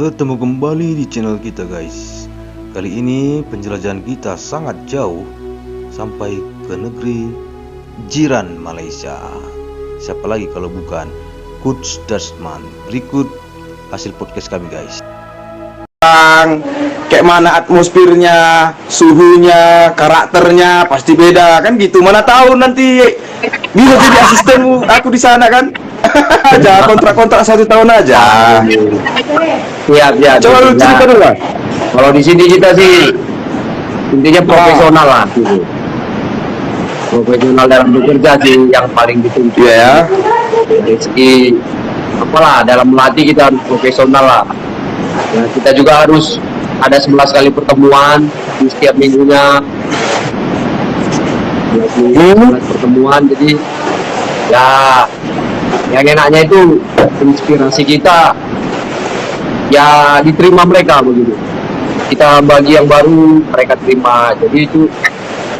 Bertemu kembali di channel kita guys. Kali ini penjelajahan kita sangat jauh, sampai ke negeri jiran Malaysia. Siapa lagi kalau bukan Coach Dasman. Berikut hasil podcast kami guys. Kayak mana atmosfernya, suhunya, karakternya pasti beda kan gitu. Mana tahu nanti bisa jadi asistenmu aku di sana kan. Aja kontrak 1 tahun aja. Siap. Coba lu cerita dulu lah. Kalau di sini kita sih intinya profesional lah gitu. Profesional dalam bekerja sih yang paling dituntut. Iya ya. Dari segi apalah dalam melatih kita harus profesional lah. Nah, kita juga harus ada 11 kali pertemuan di setiap minggunya. 11 pertemuan, jadi ya yang enaknya itu inspirasi kita ya diterima mereka begitu. Kita bagi yang baru, mereka terima. Jadi itu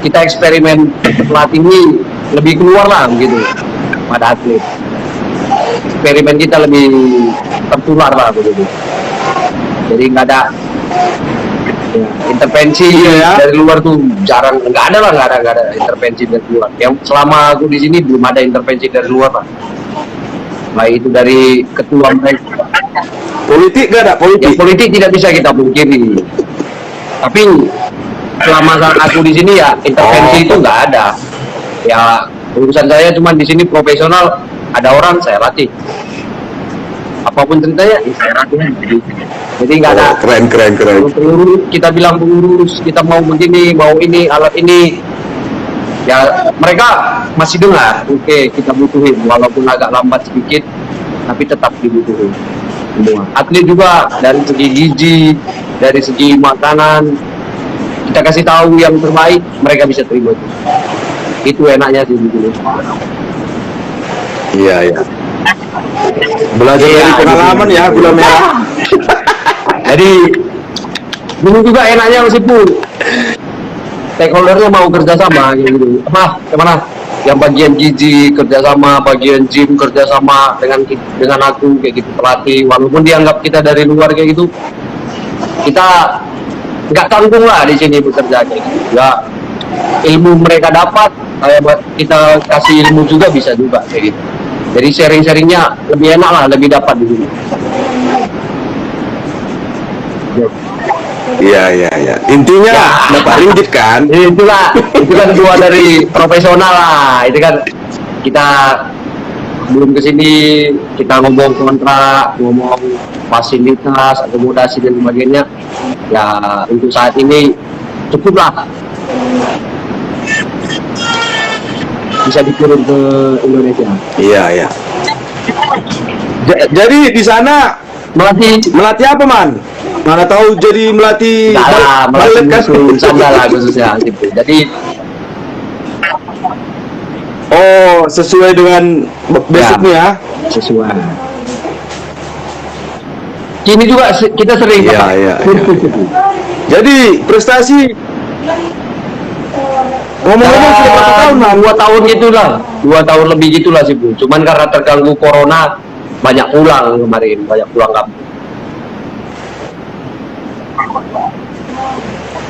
kita eksperimen pelatih ini lebih keluar lah begitu pada atlet. Eksperimen kita lebih tertular lah begitu. Jadi nggak ada ya, intervensi dari luar tuh jarang, nggak ada intervensi dari luar. Yang selama aku di sini belum ada intervensi dari luar lah. Baik itu dari ketua mereka. Politik gak ada politik. Ya, politik tidak bisa kita pungkiri. Tapi selama aku di sini ya intervensi itu nggak ada. Ya urusan saya cuma di sini profesional. Ada orang saya latih. Apapun ceritanya, saya latih. Jadi nggak ada. Keren. Kita bilang pengurus, kita mau begini, mau ini, alat ini. Ya mereka masih dengar. Oke, kita butuhin walaupun agak lambat sedikit, tapi tetap dibutuhin. Semua. Atlet juga dari segi gizi, dari segi makanan, kita kasih tahu yang terbaik, mereka bisa terima itu. Itu enaknya sih gitu. Iya. Belajar dari pengalaman ya gula merah. Jadi ini juga enaknya meskipun stakeholdernya mau kerjasama gitu. Kemana? Yang bagian gizi kerjasama, bagian gym kerjasama dengan aku kayak gitu pelatih. Walaupun dianggap kita dari luar kayak gitu, kita nggak tanggung lah di sini bekerja kayak gitu. Ya ilmu mereka dapat, kita kasih ilmu juga bisa juga kayak gitu. Jadi sharing-sharingnya lebih enak lah, lebih dapat di sini. Iya. Intinya dapat ringgit kan? Itu kan dua dari profesional lah. Itu kan kita belum kesini, kita ngomong kontrak, ngomong fasilitas, akomodasi dan sebagainya. Ya untuk saat ini cukup lah. Bisa dikirim ke Indonesia. Iya. Jadi di sana melatih apa man? Mana tahu jadi melatih melatih sandal khususnya gitu. Jadi sesuai dengan basicnya ya. Sesuai. Kini juga kita sering. Iya. Jadi prestasi ngomong-ngomong sudah berapa tahun man? 2 tahun gitulah, 2 tahun lebih gitulah sih Bu. Cuman karena terganggu corona banyak pulang kampung.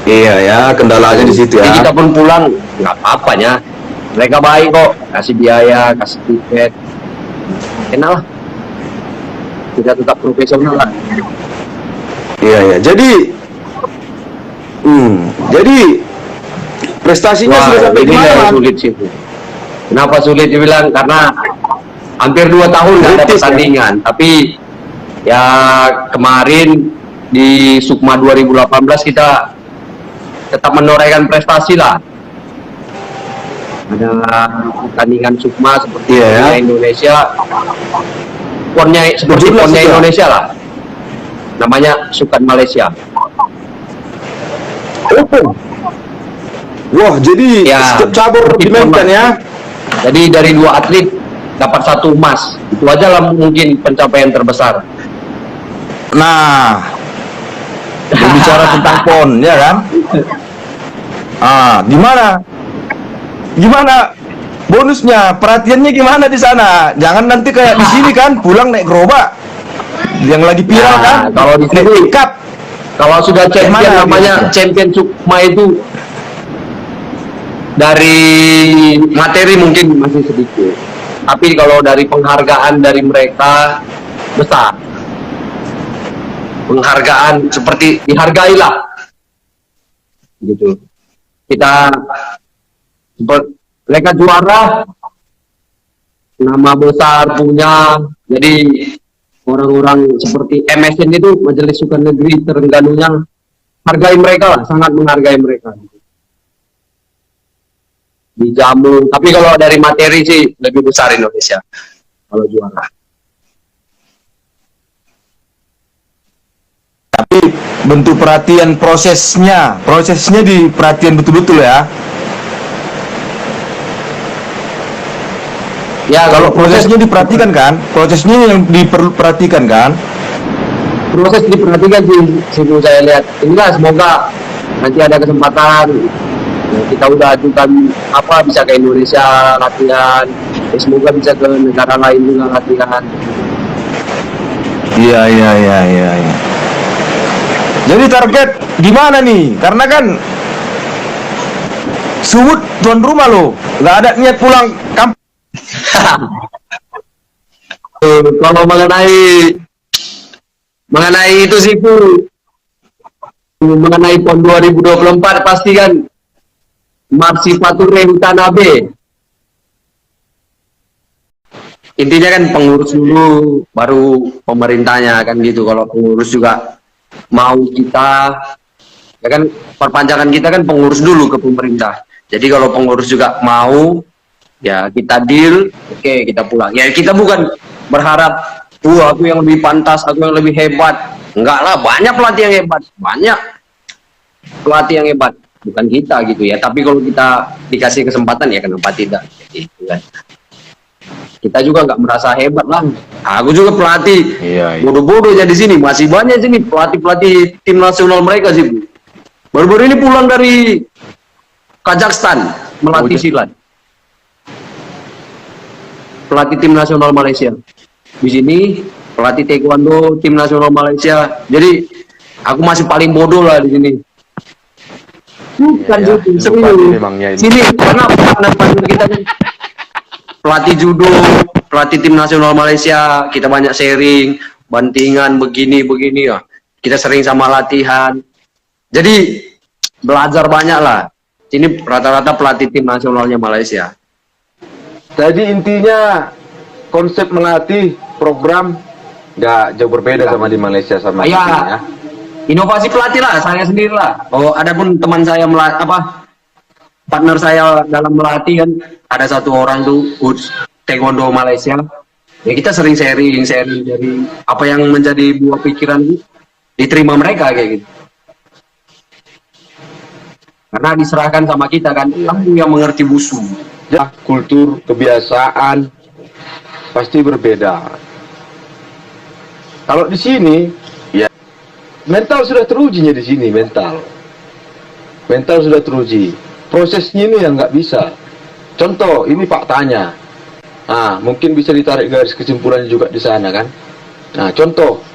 Iya ya, kendalanya di situ ya. Jadi kita pun pulang nggak apa-apanya. Mereka baik kok, kasih biaya, kasih tiket, enak lah. Kita tetap profesional lah. Iya. Jadi prestasinya sudah sampai di mana? Sulit sih Bu. Kenapa sulit dibilang? Karena hampir 2 tahun nggak ada pertandingan. Tapi ya kemarin di Sukma 2018 kita tetap menorehkan prestasi lah. Ada pertandingan Sukma seperti Indonesia, ponnya Indonesia lah. Namanya Sukan Malaysia. Wah, jadi setiap cabur dimainkan ya. Jadi dari 2 atlet dapat 1 emas. Itu aja lah mungkin pencapaian terbesar. Nah, berbicara tentang PON ya kan? Gimana bonusnya? Perhatiannya gimana di sana? Jangan nanti kayak di sini kan, pulang naik gerobak. yang lagi viral Nah, kan? kalau di sini Cup. kalau sudah champion Mana namanya gitu? champion Sukma itu dari materi mungkin masih sedikit, tapi kalau dari penghargaan dari mereka besar. Penghargaan seperti dihargailah gitu. Kita mereka juara, nama besar punya, jadi orang-orang seperti MSN itu Majelis Sukan Negeri Terengganu yang hargai mereka lah, sangat menghargai mereka. Dijamu, tapi kalau dari materi sih lebih besar Indonesia kalau juara. Tapi bentuk perhatian prosesnya diperhatian betul-betul ya. Ya Kalau prosesnya diperhatikan kan, prosesnya yang diperhatikan kan. proses diperhatikan sih, sebelum saya lihat. Inilah semoga nanti ada kesempatan. Ya, kita udah ajukan apa bisa ke Indonesia latihan. Ya, semoga bisa ke negara lain juga latihan. Iya. Jadi target gimana nih? Karena kan Suhut tuan rumah loh, nggak ada niat pulang kampung. Kalau mengenai itu sih Bu, mengenai PON 2024 pasti kan Marsipature Hutanabe. Intinya kan pengurus dulu baru pemerintahnya kan gitu. Kalau pengurus juga mau kita, ya kan perpanjangan kita kan pengurus dulu ke pemerintah. Jadi kalau pengurus juga mau, ya kita deal, oke, kita pulang. Ya kita bukan berharap, aku yang lebih pantas, aku yang lebih hebat. Enggak lah, banyak pelatih yang hebat, banyak pelatih yang hebat, bukan kita gitu ya. Tapi kalau kita dikasih kesempatan ya kenapa tidak? Gitu kan. Kita juga nggak merasa hebat lah. Aku juga pelatih, Iya. bodoh-bodoh jadi sini, masih banyak sini pelatih tim nasional mereka sih Bu. Baru-baru ini pulang dari Kazakhstan melatih silat. Pelatih tim nasional Malaysia. Di sini pelatih taekwondo tim nasional Malaysia. Jadi aku masih paling bodoh lah di sini. Bukan Iya, gitu, lupa serius. memangnya ini. Sini karena partner kita kan pelatih judo, pelatih tim nasional Malaysia, kita banyak sharing, bantingan begini ya. Kita sering sama latihan. Jadi belajar banyak lah. Ini rata-rata pelatih tim nasionalnya Malaysia. Jadi intinya konsep melatih program nggak jauh berbeda sama di Malaysia sama di sini ya. Ya, inovasi pelatih lah, saya sendiri lah. Oh, ada pun teman saya partner saya dalam melatih kan, ada satu orang tuh coach taekwondo Malaysia. Ya kita sering sharing dari apa yang menjadi buah pikiran diterima mereka kayak gitu. Karena diserahkan sama kita kan, kamu yang mengerti wusu. Ya, kultur, kebiasaan pasti berbeda. Kalau di sini, ya mental sudah terujinya di sini mental sudah teruji. Prosesnya ini yang nggak bisa. Contoh, ini faktanya. Nah, mungkin bisa ditarik garis kesimpulan juga di sana kan. Nah, contoh,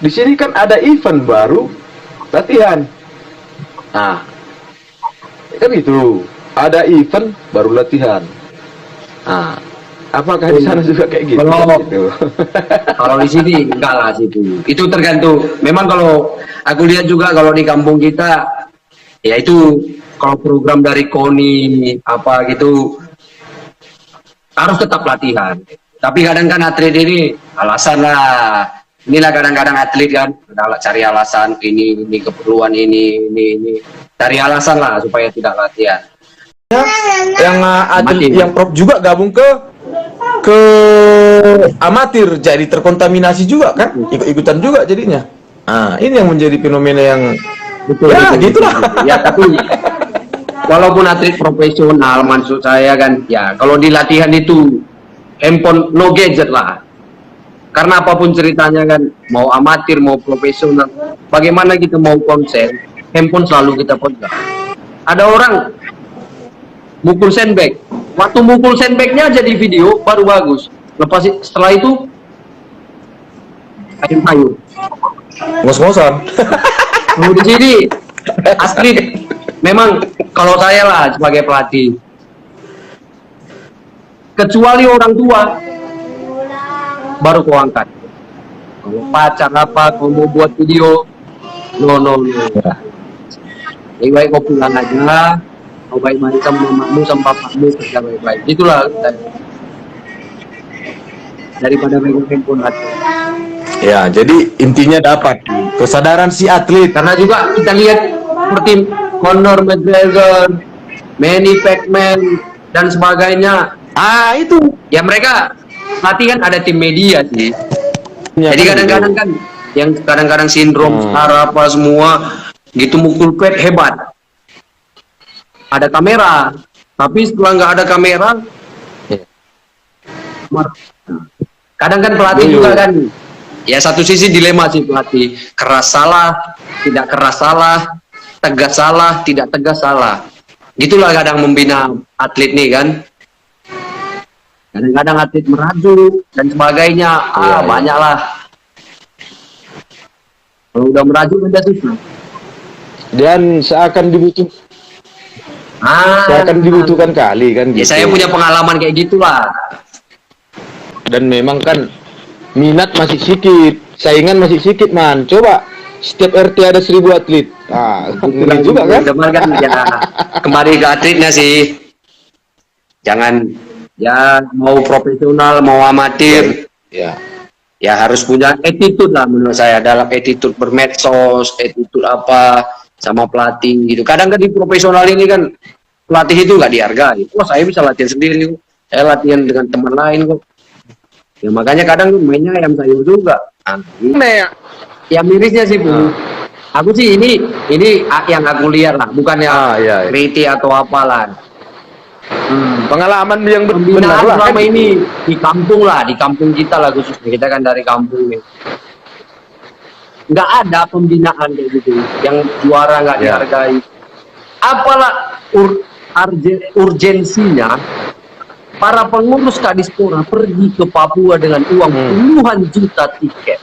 di sini kan ada event baru latihan. Nah, kan itu ada event baru latihan. Nah, apakah di sana juga kayak gitu? Kalau di sini enggak lah situ. Itu tergantung. Memang kalau aku lihat juga kalau di kampung kita, ya itu kalau program dari KONI apa gitu harus tetap latihan. Tapi kadang kan atlet ini alasan lah. Inilah kadang-kadang atlet kan cari alasan ini keperluan ini. Cari alasan lah supaya tidak latihan. Yang atlet yang prop juga gabung ke amatir, jadi terkontaminasi juga kan, ikut-ikutan juga jadinya. Nah, ini yang menjadi fenomena yang Betul, ya betul, gitulah. betul. Ya tapi walaupun atlet profesional maksud saya kan, ya kalau di latihan itu handphone no gadget lah. Karena apapun ceritanya kan, mau amatir mau profesional, bagaimana kita mau konsen, handphone selalu kita pegang. Ada orang mukul sandbag, waktu mukul sandbagnya jadi video baru bagus. Lepas setelah itu Kayu kayu. Ngos-ngosan. Kalau di sini asli memang kalau saya lah sebagai pelatih, kecuali orang tua baru kau angkat. Kalau pacar apa, kau mau buat video, no. Lebih baik kau pulang aja, kau baik-baik sama mamamu sama papamu, kerja baik-baik. Itulah daripada megang handphone hati. Ya, jadi intinya dapat kesadaran si atlet. Karena juga kita lihat seperti Conor McGregor, Manny Pacquiao dan sebagainya. Itu. Ya mereka latihan ada tim media sih. Ya, Jadi kan kadang-kadang kan yang kadang-kadang sindrom star apa semua gitu mukul pet hebat. Ada kamera, tapi setelah nggak ada kamera, kadang kan pelatih juga kan. Ya satu sisi dilema sih pelatih, keras salah, tidak keras salah, tegas salah, tidak tegas salah. Gitulah kadang membina atlet nih kan. Kadang-kadang atlet merajuk dan sebagainya, banyak lah. Kalau udah merajuk udah susah. Dan seakan dibutuhkan kali kan Ya gitu. saya punya pengalaman kayak gitulah. Dan memang kan minat masih sedikit, saingan masih sedikit man. Coba setiap RT ada 1.000 atlet. Ngeri juga kan? Teman kan ya kembali ke atletnya sih. Jangan ya mau profesional mau amatir. Ya. Ya harus punya attitude lah menurut saya, dalam attitude bermedsos, attitude apa sama pelatih gitu. Kadang kan di profesional ini kan pelatih itu nggak dihargai. Wah saya bisa latihan sendiri, saya latihan dengan teman lain kok. Ya makanya kadang mainnya ayam sayur juga. Ya mirisnya sih Bu. Aku sih ini yang aku lihat lah, bukan yang kritik atau apalah. Pengalaman yang benar Pembinaan lah selama kan? ini di kampung kita lah khususnya, kita kan dari kampung nih. Nggak ada pembinaan kayak gitu, yang juara nggak dihargai. Apalah urgensinya para pengurus Kadispora pergi ke Papua dengan uang puluhan juta tiket.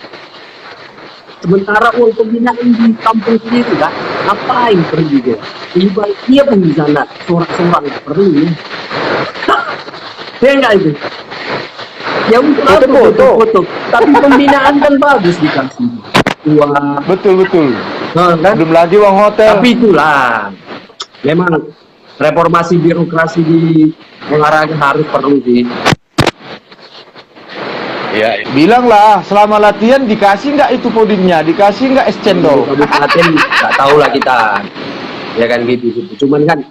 Sementara uang pembinaan di kampung sendiri kan, ngapain pergi dia? Dia pun di sana, sorak-sorak nggak perlu ya. Ya enggak itu? Ya untuk apa foto-foto? Tapi pembinaan kan bagus dikasih. Uang. Betul. Nah, kan? Belum lagi uang hotel. Tapi itulah, memang reformasi birokrasi di olahraga harus perlu sih. Ya, bilanglah selama latihan dikasih nggak itu podiumnya, dikasih nggak es cendol. Kabupaten nggak tahu lah kita, ya kan gitu. Cuman kan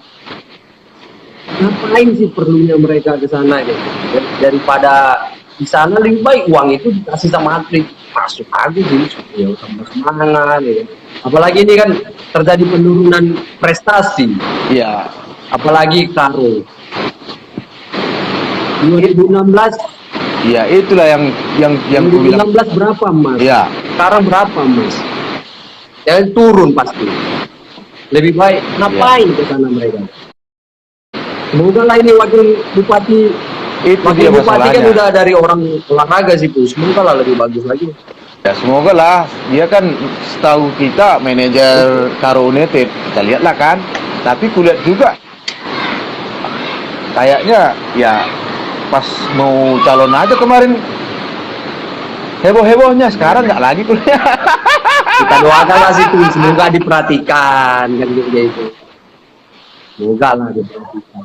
ngapain sih perlunya mereka ke sana gitu? Daripada di sana lebih baik uang itu dikasih sama atlet, masuk aja sih, ya tambah semangat ya. Apalagi ini kan terjadi penurunan prestasi. Iya. Apalagi Karo 2016. Iya, itulah yang aku bilang. 2016 berapa Mas? Iya. Sekarang berapa Mas? Ya turun pasti. Lebih baik ngapain ke sana mereka? Semoga lah ini wakil bupati Dia bupati masalahnya. kan udah dari orang olahraga sih Bu. Semoga lah lebih bagus lagi. Ya semoga lah. Dia kan setahu kita manajer Karo United. Kita lihat lah kan. Tapi kulihat juga kayaknya ya pas mau calon aja kemarin heboh-hebohnya, sekarang nggak lagi kuliah. Kita doakan lah situ, semoga diperhatikan kan gitu. Semoga lah diperhatikan.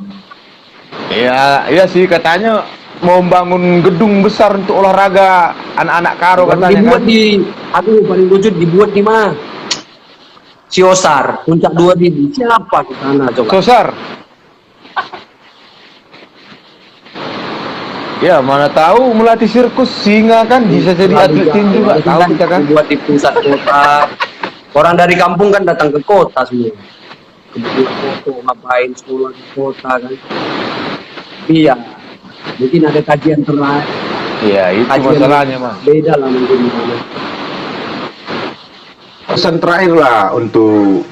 Iya sih katanya mau bangun gedung besar untuk olahraga anak-anak Karo katanya Dibuat kan. paling lucu dibuat di mana? Siosar, puncak 2000. Siapa ke sana coba? Sosar. Ya mana tahu melatih sirkus singa kan bisa jadi atlet tinju juga tahu kita kan. Dibuat di pusat kota. Orang dari kampung kan datang ke kota semua. Kebetulan foto ngapain sekolah di kota kan. Iya. Mungkin ada kajian terakhir. Iya itu Kajian masalahnya mah. beda lah mungkin. Pesan terakhir lah untuk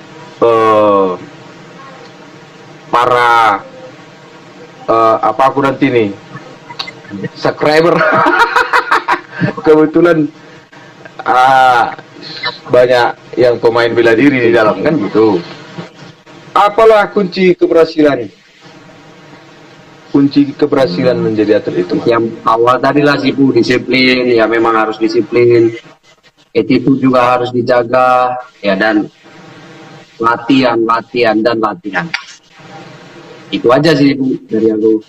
para apa aku nanti nih subscriber. Kebetulan banyak yang pemain bela diri di dalam kan gitu. Apalah kunci keberhasilan? Kunci keberhasilan menjadi atlet itu. Yang awal tadi lah Sipu, disiplin, ya memang harus disiplin. Attitude juga harus dijaga, ya, dan latihan, latihan, dan latihan. Itu aja sih Bu dari aku.